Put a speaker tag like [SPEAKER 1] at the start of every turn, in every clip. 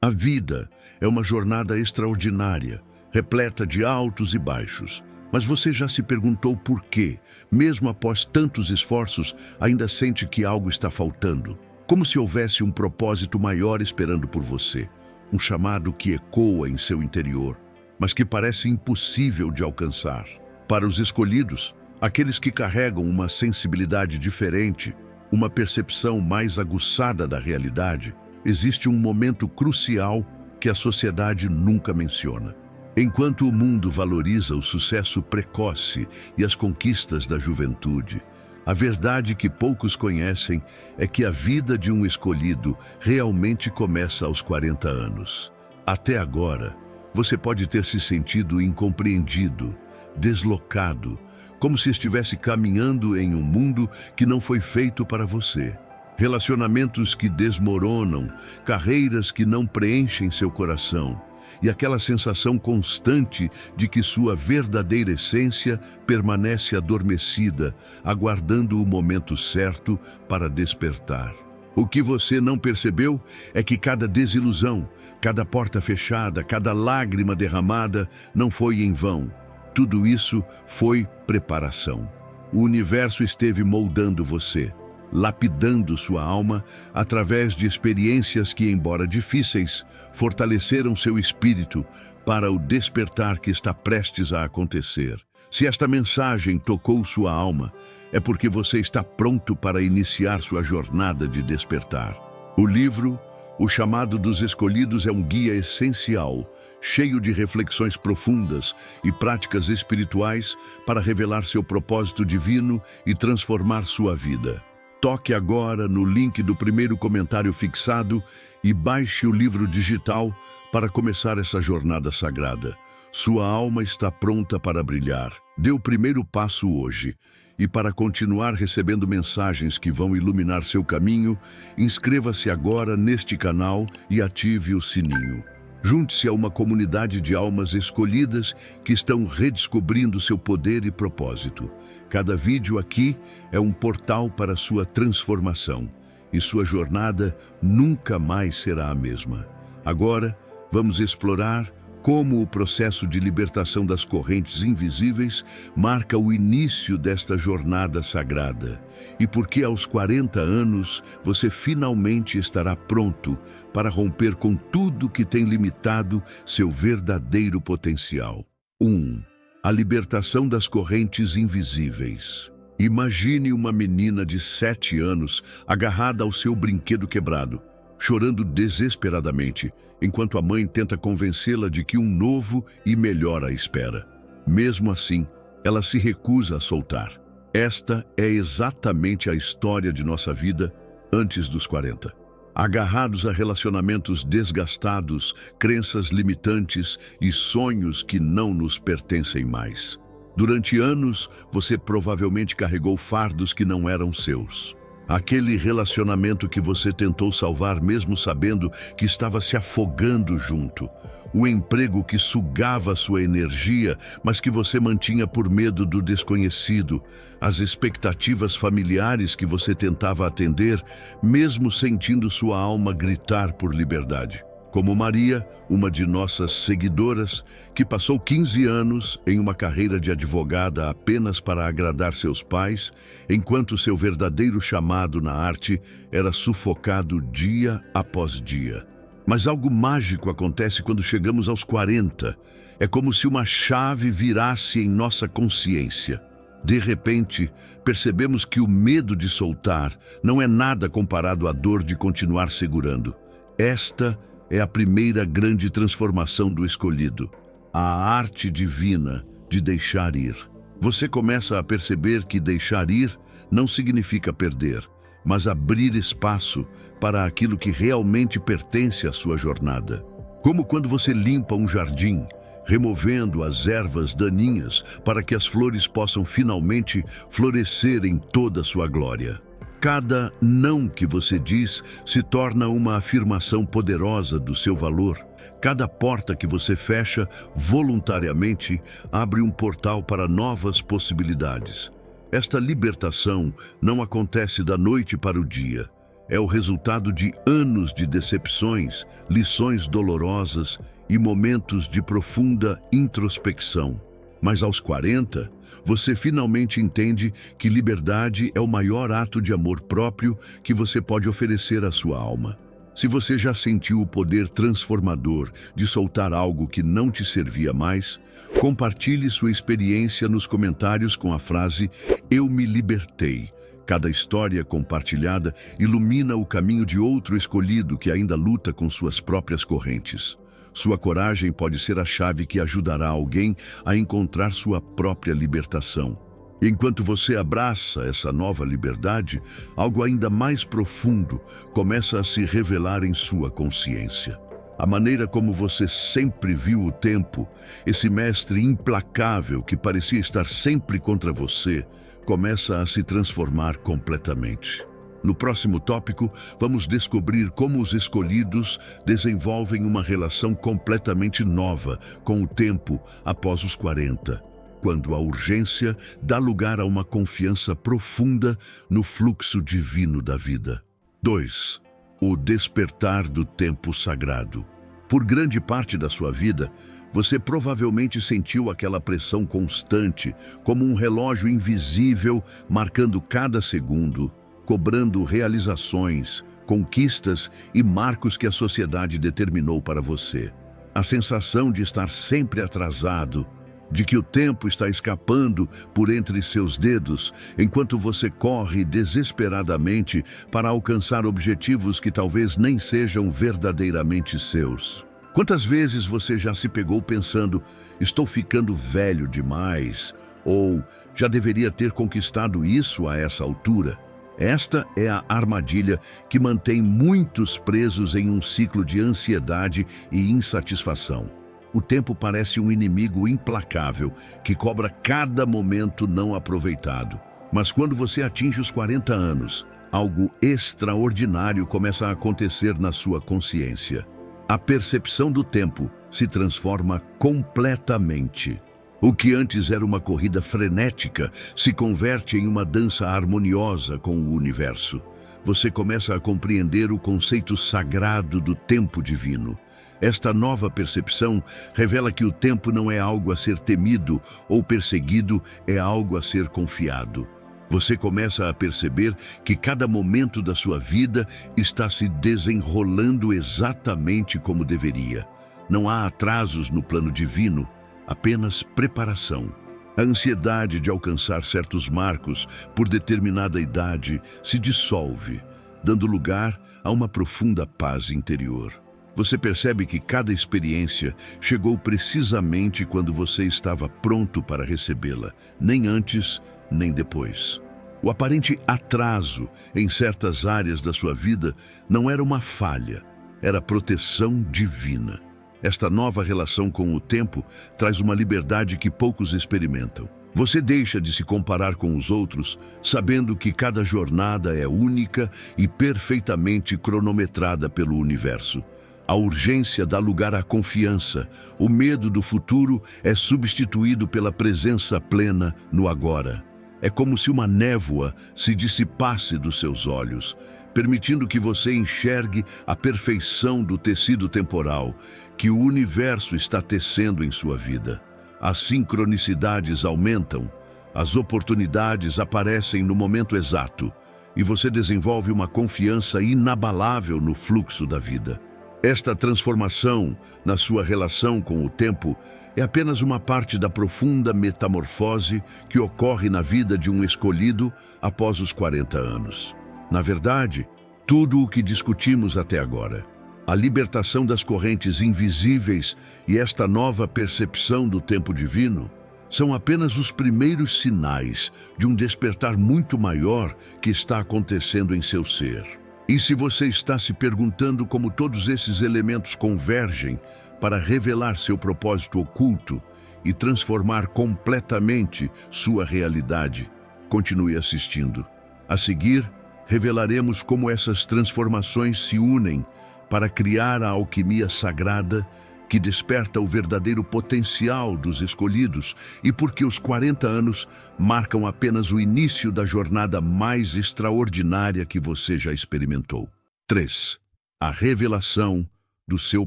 [SPEAKER 1] A vida é uma jornada extraordinária, repleta de altos e baixos. Mas você já se perguntou por quê, mesmo após tantos esforços, ainda sente que algo está faltando? Como se houvesse um propósito maior esperando por você, um chamado que ecoa em seu interior, mas que parece impossível de alcançar. Para os escolhidos, aqueles que carregam uma sensibilidade diferente, uma percepção mais aguçada da realidade, existe um momento crucial que a sociedade nunca menciona. Enquanto o mundo valoriza o sucesso precoce e as conquistas da juventude, a verdade que poucos conhecem é que a vida de um escolhido realmente começa aos 40 anos. Até agora, você pode ter se sentido incompreendido, deslocado, como se estivesse caminhando em um mundo que não foi feito para você. Relacionamentos que desmoronam, carreiras que não preenchem seu coração, e aquela sensação constante de que sua verdadeira essência permanece adormecida, aguardando o momento certo para despertar. O que você não percebeu é que cada desilusão, cada porta fechada, cada lágrima derramada não foi em vão. Tudo isso foi preparação. O universo esteve moldando você, lapidando sua alma através de experiências que, embora difíceis, fortaleceram seu espírito para o despertar que está prestes a acontecer. Se esta mensagem tocou sua alma, é porque você está pronto para iniciar sua jornada de despertar. O livro, O Chamado dos Escolhidos, é um guia essencial, cheio de reflexões profundas e práticas espirituais para revelar seu propósito divino e transformar sua vida. Toque agora no link do primeiro comentário fixado e baixe o livro digital para começar essa jornada sagrada. Sua alma está pronta para brilhar. Dê o primeiro passo hoje. E para continuar recebendo mensagens que vão iluminar seu caminho, inscreva-se agora neste canal e ative o sininho. Junte-se a uma comunidade de almas escolhidas que estão redescobrindo seu poder e propósito. Cada vídeo aqui é um portal para sua transformação, e sua jornada nunca mais será a mesma. Agora, vamos explorar como o processo de libertação das correntes invisíveis marca o início desta jornada sagrada, e porque aos 40 anos você finalmente estará pronto para romper com tudo que tem limitado seu verdadeiro potencial. 1. A libertação das correntes invisíveis. Imagine uma menina de 7 anos agarrada ao seu brinquedo quebrado, chorando desesperadamente, enquanto a mãe tenta convencê-la de que um novo e melhor a espera. Mesmo assim, ela se recusa a soltar. Esta é exatamente a história de nossa vida antes dos 40. Agarrados a relacionamentos desgastados, crenças limitantes e sonhos que não nos pertencem mais. Durante anos, você provavelmente carregou fardos que não eram seus. Aquele relacionamento que você tentou salvar mesmo sabendo que estava se afogando junto. O emprego que sugava sua energia, mas que você mantinha por medo do desconhecido. As expectativas familiares que você tentava atender, mesmo sentindo sua alma gritar por liberdade. Como Maria, uma de nossas seguidoras, que passou 15 anos em uma carreira de advogada apenas para agradar seus pais, enquanto seu verdadeiro chamado na arte era sufocado dia após dia. Mas algo mágico acontece quando chegamos aos 40. É como se uma chave virasse em nossa consciência. De repente, percebemos que o medo de soltar não é nada comparado à dor de continuar segurando. Esta é a primeira grande transformação do escolhido, a arte divina de deixar ir. Você começa a perceber que deixar ir não significa perder, mas abrir espaço para aquilo que realmente pertence à sua jornada. Como quando você limpa um jardim, removendo as ervas daninhas para que as flores possam finalmente florescer em toda a sua glória. Cada não que você diz se torna uma afirmação poderosa do seu valor. Cada porta que você fecha voluntariamente abre um portal para novas possibilidades. Esta libertação não acontece da noite para o dia. É o resultado de anos de decepções, lições dolorosas e momentos de profunda introspecção. Mas aos 40, você finalmente entende que liberdade é o maior ato de amor próprio que você pode oferecer à sua alma. Se você já sentiu o poder transformador de soltar algo que não te servia mais, compartilhe sua experiência nos comentários com a frase "Eu me libertei". Cada história compartilhada ilumina o caminho de outro escolhido que ainda luta com suas próprias correntes. Sua coragem pode ser a chave que ajudará alguém a encontrar sua própria libertação. Enquanto você abraça essa nova liberdade, algo ainda mais profundo começa a se revelar em sua consciência. A maneira como você sempre viu o tempo, esse mestre implacável que parecia estar sempre contra você, começa a se transformar completamente. No próximo tópico, vamos descobrir como os escolhidos desenvolvem uma relação completamente nova com o tempo após os 40. Quando a urgência dá lugar a uma confiança profunda no fluxo divino da vida. 2. O despertar do tempo sagrado. Por grande parte da sua vida, você provavelmente sentiu aquela pressão constante, como um relógio invisível marcando cada segundo, cobrando realizações, conquistas e marcos que a sociedade determinou para você. A sensação de estar sempre atrasado, de que o tempo está escapando por entre seus dedos, enquanto você corre desesperadamente para alcançar objetivos que talvez nem sejam verdadeiramente seus. Quantas vezes você já se pegou pensando, estou ficando velho demais, ou já deveria ter conquistado isso a essa altura? Esta é a armadilha que mantém muitos presos em um ciclo de ansiedade e insatisfação. O tempo parece um inimigo implacável que cobra cada momento não aproveitado. Mas quando você atinge os 40 anos, algo extraordinário começa a acontecer na sua consciência. A percepção do tempo se transforma completamente. O que antes era uma corrida frenética se converte em uma dança harmoniosa com o universo. Você começa a compreender o conceito sagrado do tempo divino. Esta nova percepção revela que o tempo não é algo a ser temido ou perseguido, é algo a ser confiado. Você começa a perceber que cada momento da sua vida está se desenrolando exatamente como deveria. Não há atrasos no plano divino, apenas preparação. A ansiedade de alcançar certos marcos por determinada idade se dissolve, dando lugar a uma profunda paz interior. Você percebe que cada experiência chegou precisamente quando você estava pronto para recebê-la, nem antes, nem depois. O aparente atraso em certas áreas da sua vida não era uma falha, era proteção divina. Esta nova relação com o tempo traz uma liberdade que poucos experimentam. Você deixa de se comparar com os outros, sabendo que cada jornada é única e perfeitamente cronometrada pelo universo. A urgência dá lugar à confiança. O medo do futuro é substituído pela presença plena no agora. É como se uma névoa se dissipasse dos seus olhos, permitindo que você enxergue a perfeição do tecido temporal que o universo está tecendo em sua vida. As sincronicidades aumentam, as oportunidades aparecem no momento exato e você desenvolve uma confiança inabalável no fluxo da vida. Esta transformação na sua relação com o tempo é apenas uma parte da profunda metamorfose que ocorre na vida de um escolhido após os 40 anos. Na verdade, tudo o que discutimos até agora, a libertação das correntes invisíveis e esta nova percepção do tempo divino, são apenas os primeiros sinais de um despertar muito maior que está acontecendo em seu ser. E se você está se perguntando como todos esses elementos convergem para revelar seu propósito oculto e transformar completamente sua realidade, continue assistindo. A seguir, revelaremos como essas transformações se unem para criar a alquimia sagrada que desperta o verdadeiro potencial dos escolhidos e porque os 40 anos marcam apenas o início da jornada mais extraordinária que você já experimentou. 3. A revelação do seu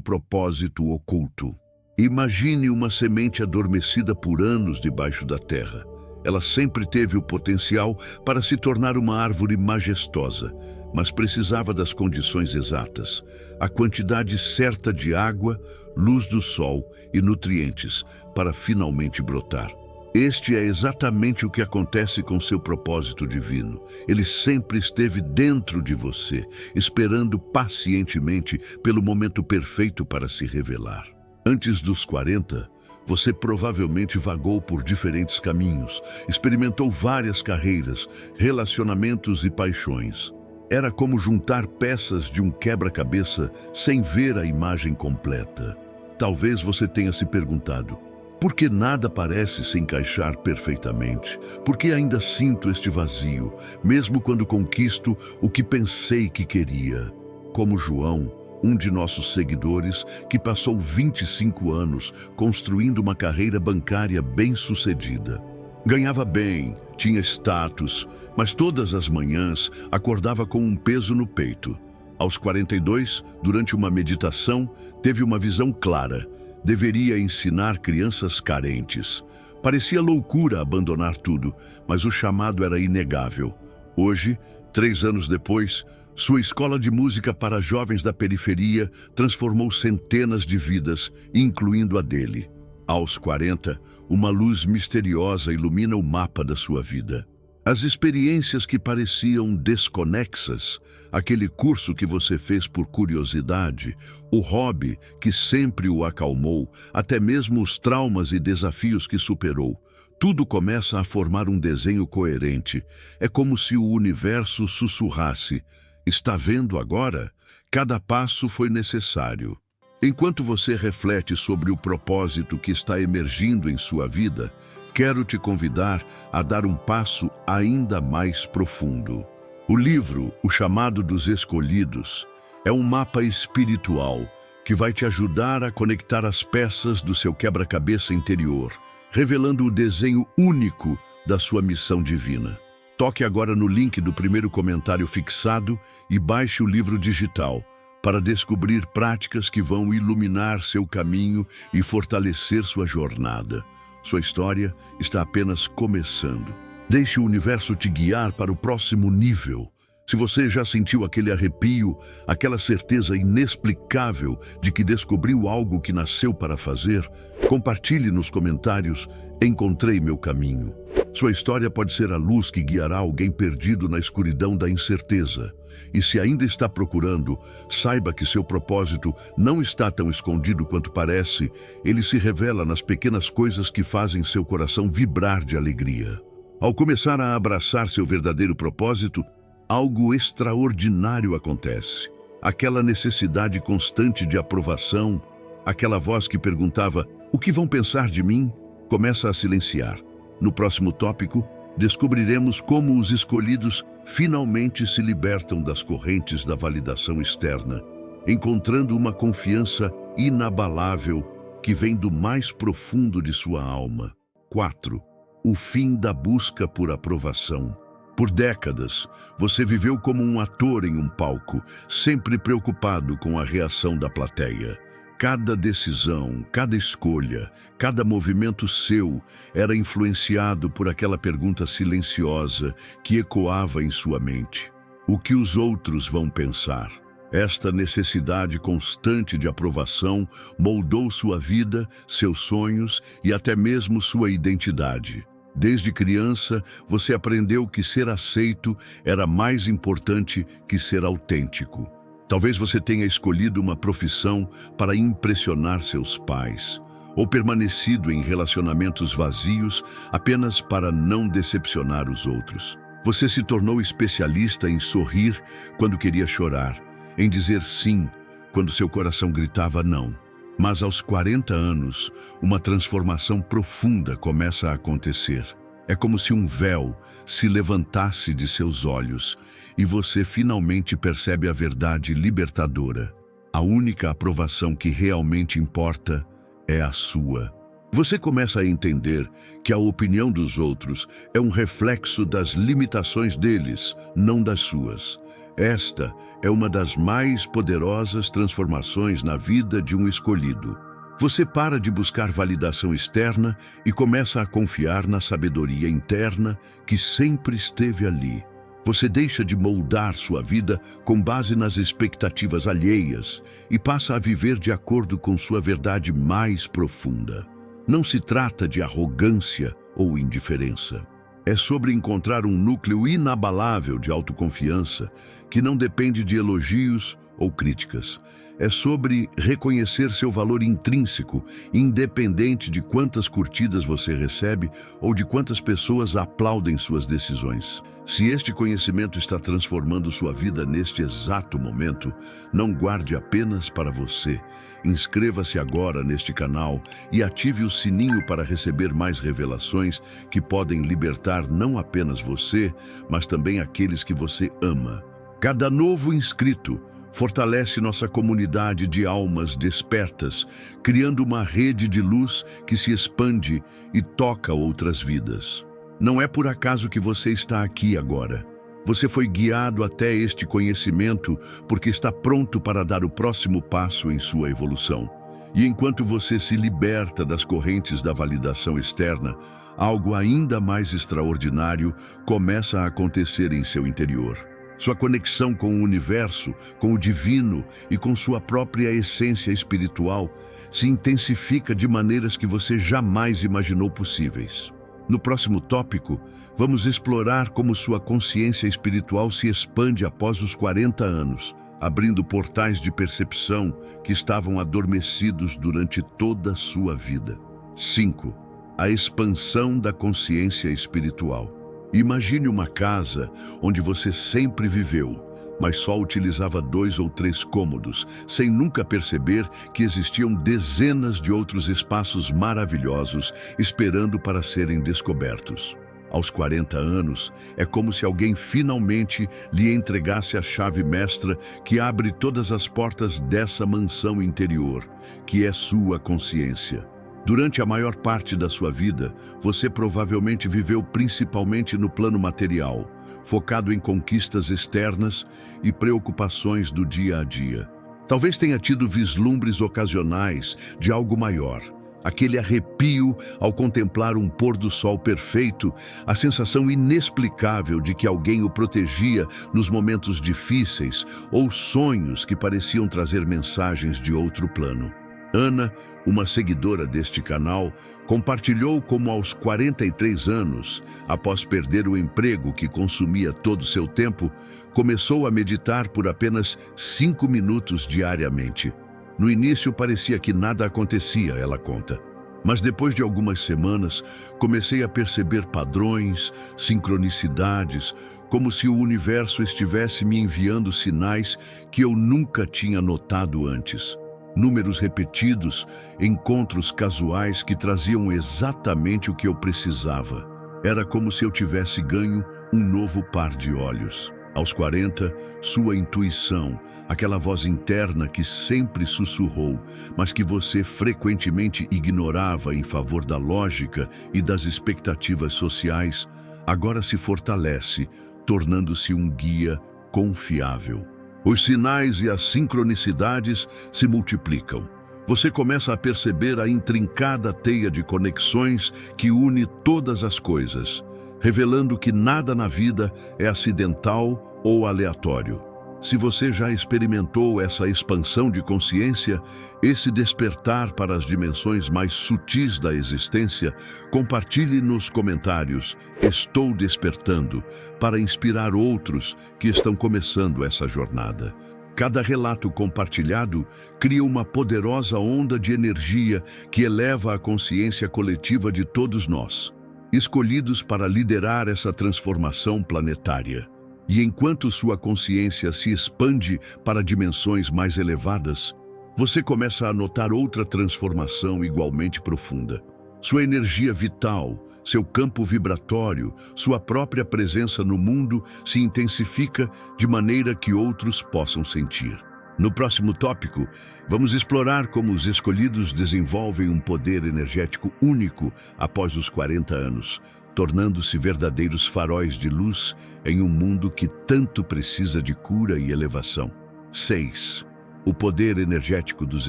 [SPEAKER 1] propósito oculto. Imagine uma semente adormecida por anos debaixo da terra. Ela sempre teve o potencial para se tornar uma árvore majestosa, mas precisava das condições exatas, a quantidade certa de água, luz do sol e nutrientes para finalmente brotar. Este é exatamente o que acontece com seu propósito divino. Ele sempre esteve dentro de você, esperando pacientemente pelo momento perfeito para se revelar. Antes dos 40, você provavelmente vagou por diferentes caminhos, experimentou várias carreiras, relacionamentos e paixões. Era como juntar peças de um quebra-cabeça sem ver a imagem completa. Talvez você tenha se perguntado: por que nada parece se encaixar perfeitamente? Por que ainda sinto este vazio, mesmo quando conquisto o que pensei que queria? Como João, um de nossos seguidores, que passou 25 anos construindo uma carreira bancária bem-sucedida. Ganhava bem, tinha status, mas todas as manhãs acordava com um peso no peito. Aos 42, durante uma meditação, teve uma visão clara. Deveria ensinar crianças carentes. Parecia loucura abandonar tudo, mas o chamado era inegável. Hoje, 3 anos depois, sua escola de música para jovens da periferia transformou centenas de vidas, incluindo a dele. Aos 40, uma luz misteriosa ilumina o mapa da sua vida. As experiências que pareciam desconexas, aquele curso que você fez por curiosidade, o hobby que sempre o acalmou, até mesmo os traumas e desafios que superou, tudo começa a formar um desenho coerente. É como se o universo sussurrasse: está vendo agora? Cada passo foi necessário. Enquanto você reflete sobre o propósito que está emergindo em sua vida, quero te convidar a dar um passo ainda mais profundo. O livro, O Chamado dos Escolhidos, é um mapa espiritual que vai te ajudar a conectar as peças do seu quebra-cabeça interior, revelando o desenho único da sua missão divina. Toque agora no link do primeiro comentário fixado e baixe o livro digital para descobrir práticas que vão iluminar seu caminho e fortalecer sua jornada. Sua história está apenas começando. Deixe o universo te guiar para o próximo nível. Se você já sentiu aquele arrepio, aquela certeza inexplicável de que descobriu algo que nasceu para fazer, compartilhe nos comentários: encontrei meu caminho. Sua história pode ser a luz que guiará alguém perdido na escuridão da incerteza. E se ainda está procurando, saiba que seu propósito não está tão escondido quanto parece. Ele se revela nas pequenas coisas que fazem seu coração vibrar de alegria. Ao começar a abraçar seu verdadeiro propósito, algo extraordinário acontece. Aquela necessidade constante de aprovação, aquela voz que perguntava: o que vão pensar de mim? Começa a silenciar. No próximo tópico, descobriremos como os escolhidos finalmente se libertam das correntes da validação externa, encontrando uma confiança inabalável que vem do mais profundo de sua alma. 4. O fim da busca por aprovação. Por décadas, você viveu como um ator em um palco, sempre preocupado com a reação da plateia. Cada decisão, cada escolha, cada movimento seu era influenciado por aquela pergunta silenciosa que ecoava em sua mente: o que os outros vão pensar? Esta necessidade constante de aprovação moldou sua vida, seus sonhos e até mesmo sua identidade. Desde criança, você aprendeu que ser aceito era mais importante que ser autêntico. Talvez você tenha escolhido uma profissão para impressionar seus pais, ou permanecido em relacionamentos vazios apenas para não decepcionar os outros. Você se tornou especialista em sorrir quando queria chorar, em dizer sim quando seu coração gritava não. Mas aos 40 anos, uma transformação profunda começa a acontecer. É como se um véu se levantasse de seus olhos e você finalmente percebe a verdade libertadora. A única aprovação que realmente importa é a sua. Você começa a entender que a opinião dos outros é um reflexo das limitações deles, não das suas. Esta é uma das mais poderosas transformações na vida de um escolhido. Você para de buscar validação externa e começa a confiar na sabedoria interna que sempre esteve ali. Você deixa de moldar sua vida com base nas expectativas alheias e passa a viver de acordo com sua verdade mais profunda. Não se trata de arrogância ou indiferença. É sobre encontrar um núcleo inabalável de autoconfiança que não depende de elogios ou críticas. É sobre reconhecer seu valor intrínseco, independente de quantas curtidas você recebe ou de quantas pessoas aplaudem suas decisões. Se este conhecimento está transformando sua vida neste exato momento, não guarde apenas para você. Inscreva-se agora neste canal e ative o sininho para receber mais revelações que podem libertar não apenas você, mas também aqueles que você ama. Cada novo inscrito fortalece nossa comunidade de almas despertas, criando uma rede de luz que se expande e toca outras vidas. Não é por acaso que você está aqui agora. Você foi guiado até este conhecimento porque está pronto para dar o próximo passo em sua evolução. E enquanto você se liberta das correntes da validação externa, algo ainda mais extraordinário começa a acontecer em seu interior. Sua conexão com o universo, com o divino e com sua própria essência espiritual se intensifica de maneiras que você jamais imaginou possíveis. No próximo tópico, vamos explorar como sua consciência espiritual se expande após os 40 anos, abrindo portais de percepção que estavam adormecidos durante toda a sua vida. 5. A expansão da consciência espiritual. Imagine uma casa onde você sempre viveu, mas só utilizava 2 ou 3 cômodos, sem nunca perceber que existiam dezenas de outros espaços maravilhosos esperando para serem descobertos. Aos 40 anos, é como se alguém finalmente lhe entregasse a chave mestra que abre todas as portas dessa mansão interior, que é sua consciência. Durante a maior parte da sua vida, você provavelmente viveu principalmente no plano material, focado em conquistas externas e preocupações do dia a dia. Talvez tenha tido vislumbres ocasionais de algo maior, aquele arrepio ao contemplar um pôr do sol perfeito, a sensação inexplicável de que alguém o protegia nos momentos difíceis ou sonhos que pareciam trazer mensagens de outro plano. Ana, uma seguidora deste canal, compartilhou como aos 43 anos, após perder o emprego que consumia todo o seu tempo, começou a meditar por apenas 5 minutos diariamente. No início parecia que nada acontecia, ela conta. Mas depois de algumas semanas, comecei a perceber padrões, sincronicidades, como se o universo estivesse me enviando sinais que eu nunca tinha notado antes. Números repetidos, encontros casuais que traziam exatamente o que eu precisava. Era como se eu tivesse ganho um novo par de olhos. Aos 40, sua intuição, aquela voz interna que sempre sussurrou, mas que você frequentemente ignorava em favor da lógica e das expectativas sociais, agora se fortalece, tornando-se um guia confiável. Os sinais e as sincronicidades se multiplicam. Você começa a perceber a intrincada teia de conexões que une todas as coisas, revelando que nada na vida é acidental ou aleatório. Se você já experimentou essa expansão de consciência, esse despertar para as dimensões mais sutis da existência, compartilhe nos comentários "Estou despertando", para inspirar outros que estão começando essa jornada. Cada relato compartilhado cria uma poderosa onda de energia que eleva a consciência coletiva de todos nós, escolhidos para liderar essa transformação planetária. E enquanto sua consciência se expande para dimensões mais elevadas, você começa a notar outra transformação igualmente profunda. Sua energia vital, seu campo vibratório, sua própria presença no mundo se intensifica de maneira que outros possam sentir. No próximo tópico, vamos explorar como os escolhidos desenvolvem um poder energético único após os 40 anos, tornando-se verdadeiros faróis de luz em um mundo que tanto precisa de cura e elevação. 6. O poder energético dos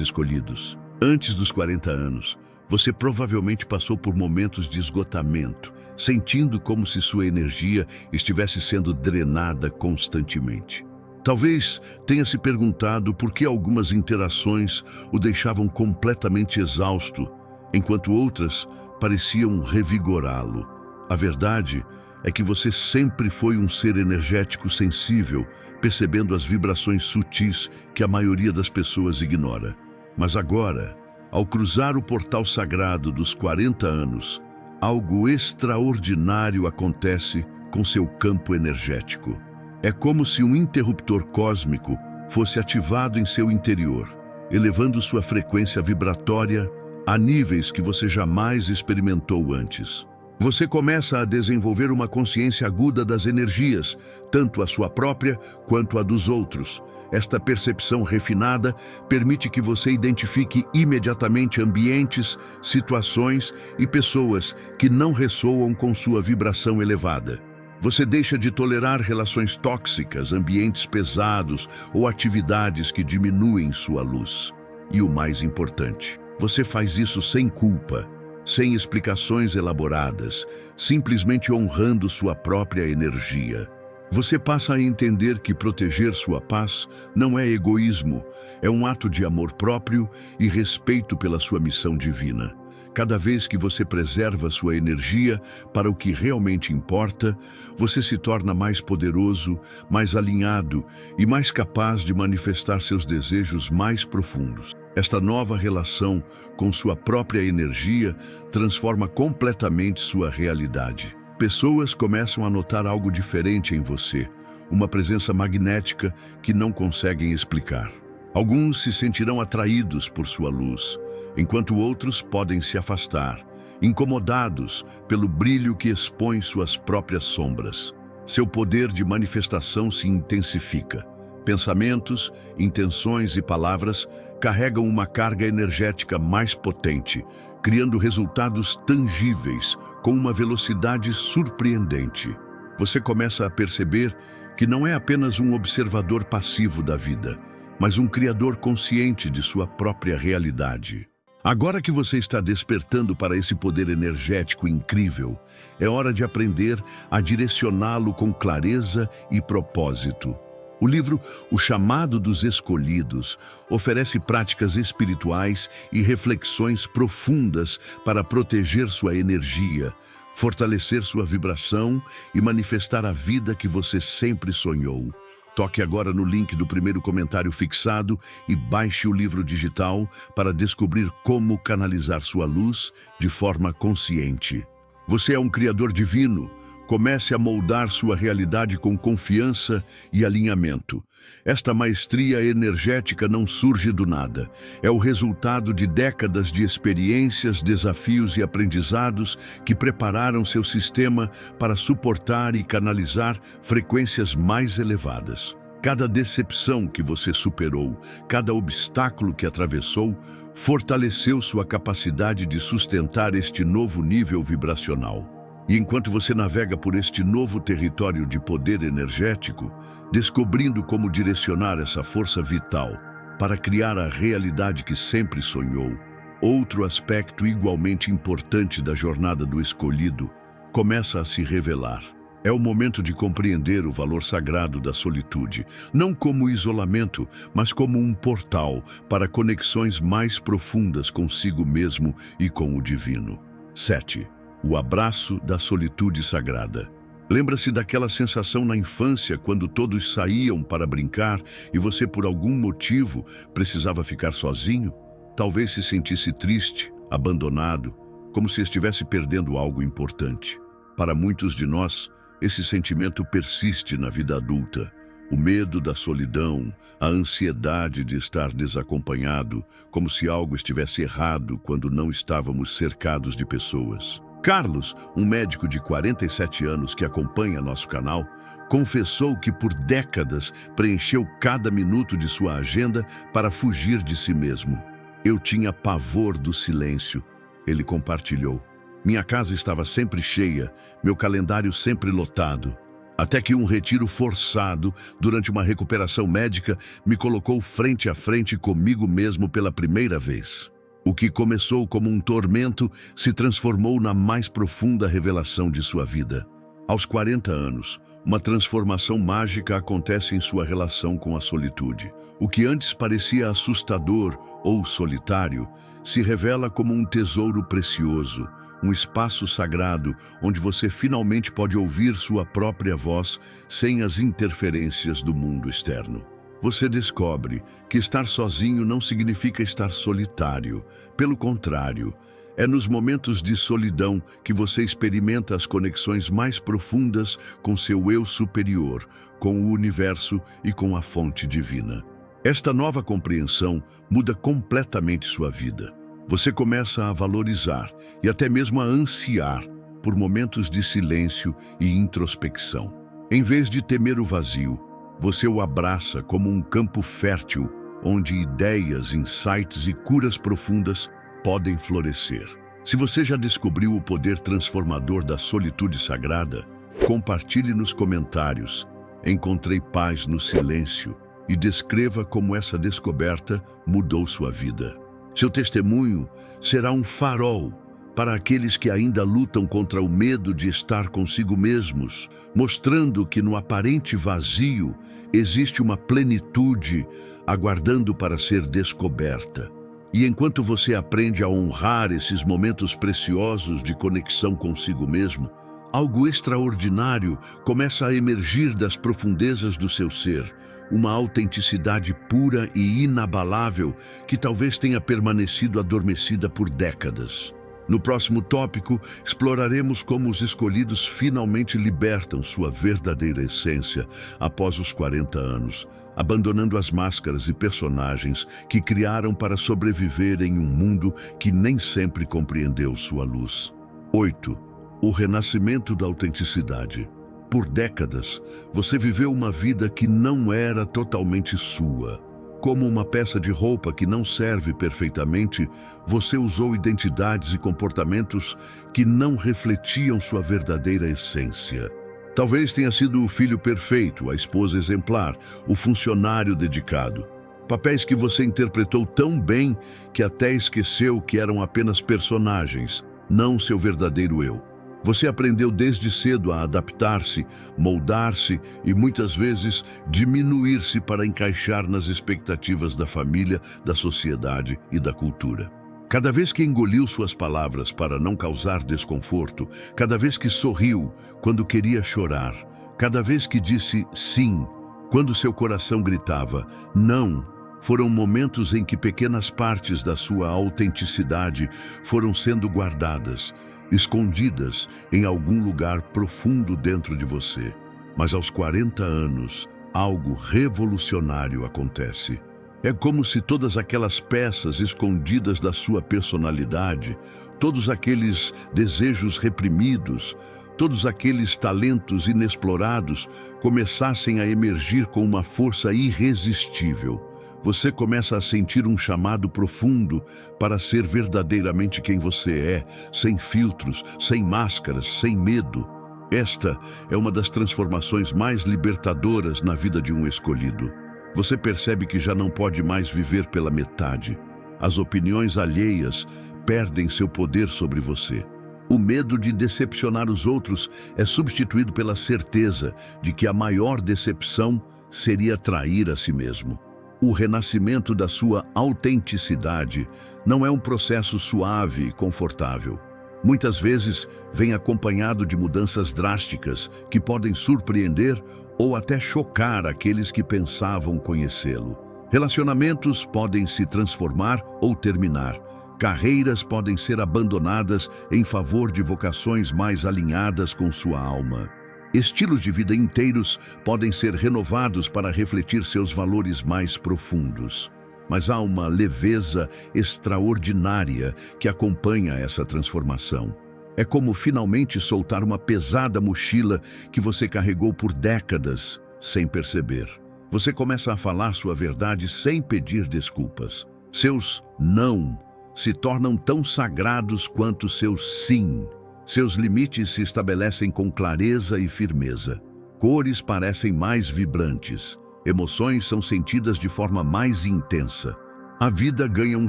[SPEAKER 1] escolhidos. Antes dos 40 anos, você provavelmente passou por momentos de esgotamento, sentindo como se sua energia estivesse sendo drenada constantemente. Talvez tenha se perguntado por que algumas interações o deixavam completamente exausto, enquanto outras pareciam revigorá-lo. A verdade é que você sempre foi um ser energético sensível, percebendo as vibrações sutis que a maioria das pessoas ignora. Mas agora, ao cruzar o portal sagrado dos 40 anos, algo extraordinário acontece com seu campo energético. É como se um interruptor cósmico fosse ativado em seu interior, elevando sua frequência vibratória a níveis que você jamais experimentou antes. Você começa a desenvolver uma consciência aguda das energias, tanto a sua própria quanto a dos outros. Esta percepção refinada permite que você identifique imediatamente ambientes, situações e pessoas que não ressoam com sua vibração elevada. Você deixa de tolerar relações tóxicas, ambientes pesados ou atividades que diminuem sua luz. E o mais importante, você faz isso sem culpa, sem explicações elaboradas, simplesmente honrando sua própria energia. Você passa a entender que proteger sua paz não é egoísmo, é um ato de amor próprio e respeito pela sua missão divina. Cada vez que você preserva sua energia para o que realmente importa, você se torna mais poderoso, mais alinhado e mais capaz de manifestar seus desejos mais profundos. Esta nova relação com sua própria energia transforma completamente sua realidade. Pessoas começam a notar algo diferente em você, uma presença magnética que não conseguem explicar. Alguns se sentirão atraídos por sua luz, enquanto outros podem se afastar, incomodados pelo brilho que expõe suas próprias sombras. Seu poder de manifestação se intensifica. Pensamentos, intenções e palavras carregam uma carga energética mais potente, criando resultados tangíveis com uma velocidade surpreendente. Você começa a perceber que não é apenas um observador passivo da vida, mas um criador consciente de sua própria realidade. Agora que você está despertando para esse poder energético incrível, é hora de aprender a direcioná-lo com clareza e propósito. O livro O Chamado dos Escolhidos oferece práticas espirituais e reflexões profundas para proteger sua energia, fortalecer sua vibração e manifestar a vida que você sempre sonhou. Toque agora no link do primeiro comentário fixado e baixe o livro digital para descobrir como canalizar sua luz de forma consciente. Você é um criador divino. Comece a moldar sua realidade com confiança e alinhamento. Esta maestria energética não surge do nada. É o resultado de décadas de experiências, desafios e aprendizados que prepararam seu sistema para suportar e canalizar frequências mais elevadas. Cada decepção que você superou, cada obstáculo que atravessou, fortaleceu sua capacidade de sustentar este novo nível vibracional. E enquanto você navega por este novo território de poder energético, descobrindo como direcionar essa força vital para criar a realidade que sempre sonhou, outro aspecto igualmente importante da jornada do escolhido começa a se revelar. É o momento de compreender o valor sagrado da solitude, não como isolamento, mas como um portal para conexões mais profundas consigo mesmo e com o divino. 7. O abraço da solitude sagrada. Lembra-se daquela sensação na infância quando todos saíam para brincar e você, por algum motivo, precisava ficar sozinho? Talvez se sentisse triste, abandonado, como se estivesse perdendo algo importante. Para muitos de nós, esse sentimento persiste na vida adulta. O medo da solidão, a ansiedade de estar desacompanhado, como se algo estivesse errado quando não estávamos cercados de pessoas. Carlos, um médico de 47 anos que acompanha nosso canal, confessou que por décadas preencheu cada minuto de sua agenda para fugir de si mesmo. Eu tinha pavor do silêncio, ele compartilhou. Minha casa estava sempre cheia, meu calendário sempre lotado. Até que um retiro forçado, durante uma recuperação médica, me colocou frente a frente comigo mesmo pela primeira vez. O que começou como um tormento se transformou na mais profunda revelação de sua vida. Aos 40 anos, uma transformação mágica acontece em sua relação com a solitude. O que antes parecia assustador ou solitário se revela como um tesouro precioso, um espaço sagrado onde você finalmente pode ouvir sua própria voz sem as interferências do mundo externo. Você descobre que estar sozinho não significa estar solitário. Pelo contrário, é nos momentos de solidão que você experimenta as conexões mais profundas com seu eu superior, com o universo e com a fonte divina. Esta nova compreensão muda completamente sua vida. Você começa a valorizar e até mesmo a ansiar por momentos de silêncio e introspecção. Em vez de temer o vazio, você o abraça como um campo fértil, onde ideias, insights e curas profundas podem florescer. Se você já descobriu o poder transformador da solitude sagrada, compartilhe nos comentários. Encontrei paz no silêncio e descreva como essa descoberta mudou sua vida. Seu testemunho será um farol para aqueles que ainda lutam contra o medo de estar consigo mesmos, mostrando que no aparente vazio existe uma plenitude aguardando para ser descoberta. E enquanto você aprende a honrar esses momentos preciosos de conexão consigo mesmo, algo extraordinário começa a emergir das profundezas do seu ser, uma autenticidade pura e inabalável que talvez tenha permanecido adormecida por décadas. No próximo tópico, exploraremos como os escolhidos finalmente libertam sua verdadeira essência após os 40 anos, abandonando as máscaras e personagens que criaram para sobreviver em um mundo que nem sempre compreendeu sua luz. 8. O renascimento da autenticidade. Por décadas, você viveu uma vida que não era totalmente sua. Como uma peça de roupa que não serve perfeitamente, você usou identidades e comportamentos que não refletiam sua verdadeira essência. Talvez tenha sido o filho perfeito, a esposa exemplar, o funcionário dedicado. Papéis que você interpretou tão bem que até esqueceu que eram apenas personagens, não seu verdadeiro eu. Você aprendeu desde cedo a adaptar-se, moldar-se e muitas vezes diminuir-se para encaixar nas expectativas da família, da sociedade e da cultura. Cada vez que engoliu suas palavras para não causar desconforto, cada vez que sorriu quando queria chorar, cada vez que disse sim quando seu coração gritava não, foram momentos em que pequenas partes da sua autenticidade foram sendo guardadas, escondidas em algum lugar profundo dentro de você. Mas aos 40 anos, algo revolucionário acontece. É como se todas aquelas peças escondidas da sua personalidade, todos aqueles desejos reprimidos, todos aqueles talentos inexplorados começassem a emergir com uma força irresistível. Você começa a sentir um chamado profundo para ser verdadeiramente quem você é, sem filtros, sem máscaras, sem medo. Esta é uma das transformações mais libertadoras na vida de um escolhido. Você percebe que já não pode mais viver pela metade. As opiniões alheias perdem seu poder sobre você. O medo de decepcionar os outros é substituído pela certeza de que a maior decepção seria trair a si mesmo. O renascimento da sua autenticidade não é um processo suave e confortável. Muitas vezes vem acompanhado de mudanças drásticas que podem surpreender ou até chocar aqueles que pensavam conhecê-lo. Relacionamentos podem se transformar ou terminar. Carreiras podem ser abandonadas em favor de vocações mais alinhadas com sua alma. Estilos de vida inteiros podem ser renovados para refletir seus valores mais profundos. Mas há uma leveza extraordinária que acompanha essa transformação. É como finalmente soltar uma pesada mochila que você carregou por décadas sem perceber. Você começa a falar sua verdade sem pedir desculpas. Seus não se tornam tão sagrados quanto seus sim. Seus limites se estabelecem com clareza e firmeza. Cores parecem mais vibrantes. Emoções são sentidas de forma mais intensa. A vida ganha um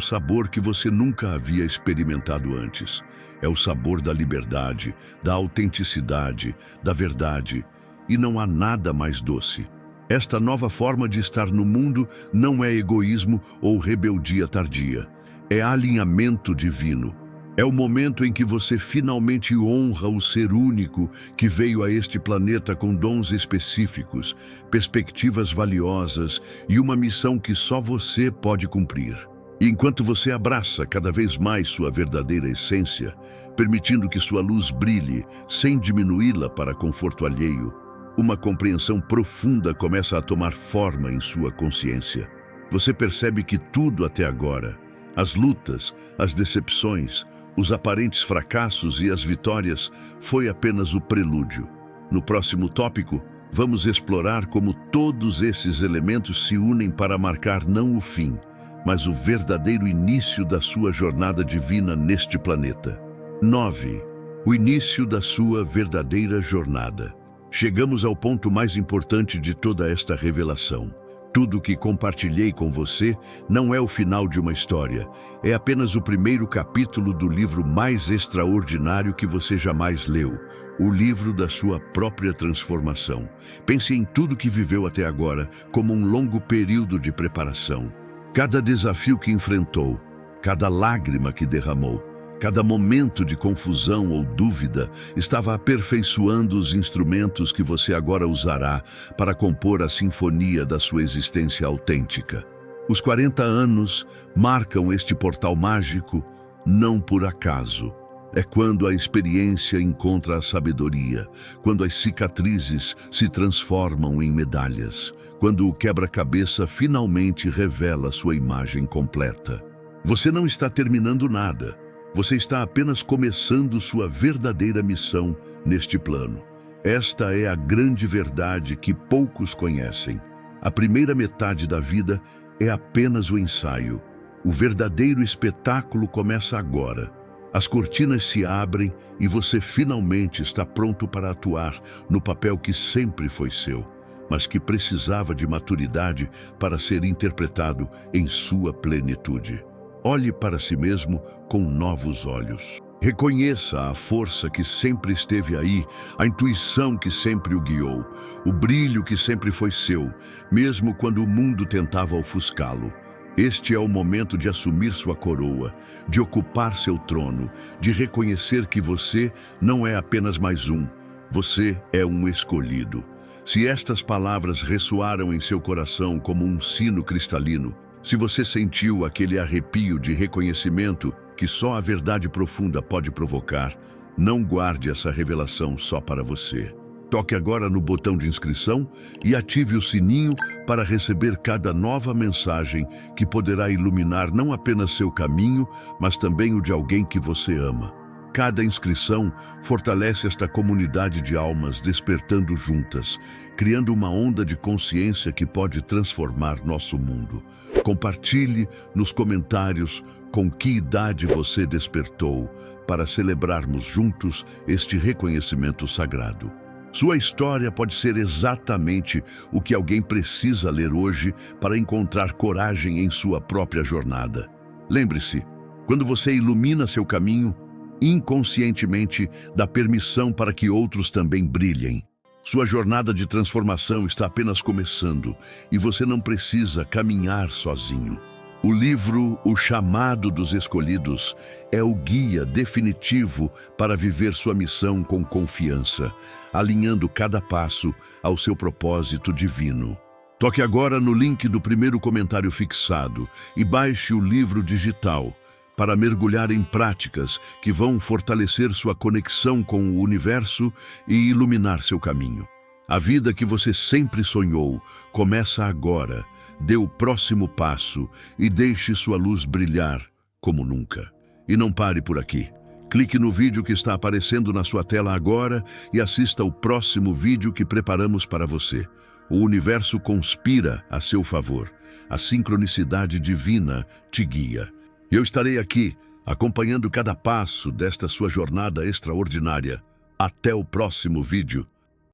[SPEAKER 1] sabor que você nunca havia experimentado antes. É o sabor da liberdade, da autenticidade, da verdade. E não há nada mais doce. Esta nova forma de estar no mundo não é egoísmo ou rebeldia tardia. É alinhamento divino. É o momento em que você finalmente honra o ser único que veio a este planeta com dons específicos, perspectivas valiosas e uma missão que só você pode cumprir. E enquanto você abraça cada vez mais sua verdadeira essência, permitindo que sua luz brilhe sem diminuí-la para conforto alheio, uma compreensão profunda começa a tomar forma em sua consciência. Você percebe que tudo até agora, as lutas, as decepções, os aparentes fracassos e as vitórias, foi apenas o prelúdio. No próximo tópico, vamos explorar como todos esses elementos se unem para marcar não o fim, mas o verdadeiro início da sua jornada divina neste planeta. 9. O início da sua verdadeira jornada. Chegamos ao ponto mais importante de toda esta revelação. Tudo o que compartilhei com você não é o final de uma história, é apenas o primeiro capítulo do livro mais extraordinário que você jamais leu, o livro da sua própria transformação. Pense em tudo que viveu até agora como um longo período de preparação. Cada desafio que enfrentou, cada lágrima que derramou, cada momento de confusão ou dúvida estava aperfeiçoando os instrumentos que você agora usará para compor a sinfonia da sua existência autêntica. Os 40 anos marcam este portal mágico não por acaso. É quando a experiência encontra a sabedoria, quando as cicatrizes se transformam em medalhas, quando o quebra-cabeça finalmente revela sua imagem completa. Você não está terminando nada. Você está apenas começando sua verdadeira missão neste plano. Esta é a grande verdade que poucos conhecem. A primeira metade da vida é apenas o ensaio. O verdadeiro espetáculo começa agora. As cortinas se abrem e você finalmente está pronto para atuar no papel que sempre foi seu, mas que precisava de maturidade para ser interpretado em sua plenitude. Olhe para si mesmo com novos olhos. Reconheça a força que sempre esteve aí, a intuição que sempre o guiou, o brilho que sempre foi seu, mesmo quando o mundo tentava ofuscá-lo. Este é o momento de assumir sua coroa, de ocupar seu trono, de reconhecer que você não é apenas mais um, você é um escolhido. Se estas palavras ressoaram em seu coração como um sino cristalino, se você sentiu aquele arrepio de reconhecimento que só a verdade profunda pode provocar, não guarde essa revelação só para você. Toque agora no botão de inscrição e ative o sininho para receber cada nova mensagem que poderá iluminar não apenas seu caminho, mas também o de alguém que você ama. Cada inscrição fortalece esta comunidade de almas despertando juntas, criando uma onda de consciência que pode transformar nosso mundo. Compartilhe nos comentários com que idade você despertou para celebrarmos juntos este reconhecimento sagrado. Sua história pode ser exatamente o que alguém precisa ler hoje para encontrar coragem em sua própria jornada. Lembre-se, quando você ilumina seu caminho, inconscientemente dá permissão para que outros também brilhem. Sua jornada de transformação está apenas começando e você não precisa caminhar sozinho. O livro O Chamado dos Escolhidos é o guia definitivo para viver sua missão com confiança, alinhando cada passo ao seu propósito divino. Toque agora no link do primeiro comentário fixado e baixe o livro digital para mergulhar em práticas que vão fortalecer sua conexão com o universo e iluminar seu caminho. A vida que você sempre sonhou começa agora. Dê o próximo passo e deixe sua luz brilhar como nunca. E não pare por aqui. Clique no vídeo que está aparecendo na sua tela agora e assista ao próximo vídeo que preparamos para você. O universo conspira a seu favor. A sincronicidade divina te guia. Eu estarei aqui, acompanhando cada passo desta sua jornada extraordinária. Até o próximo vídeo.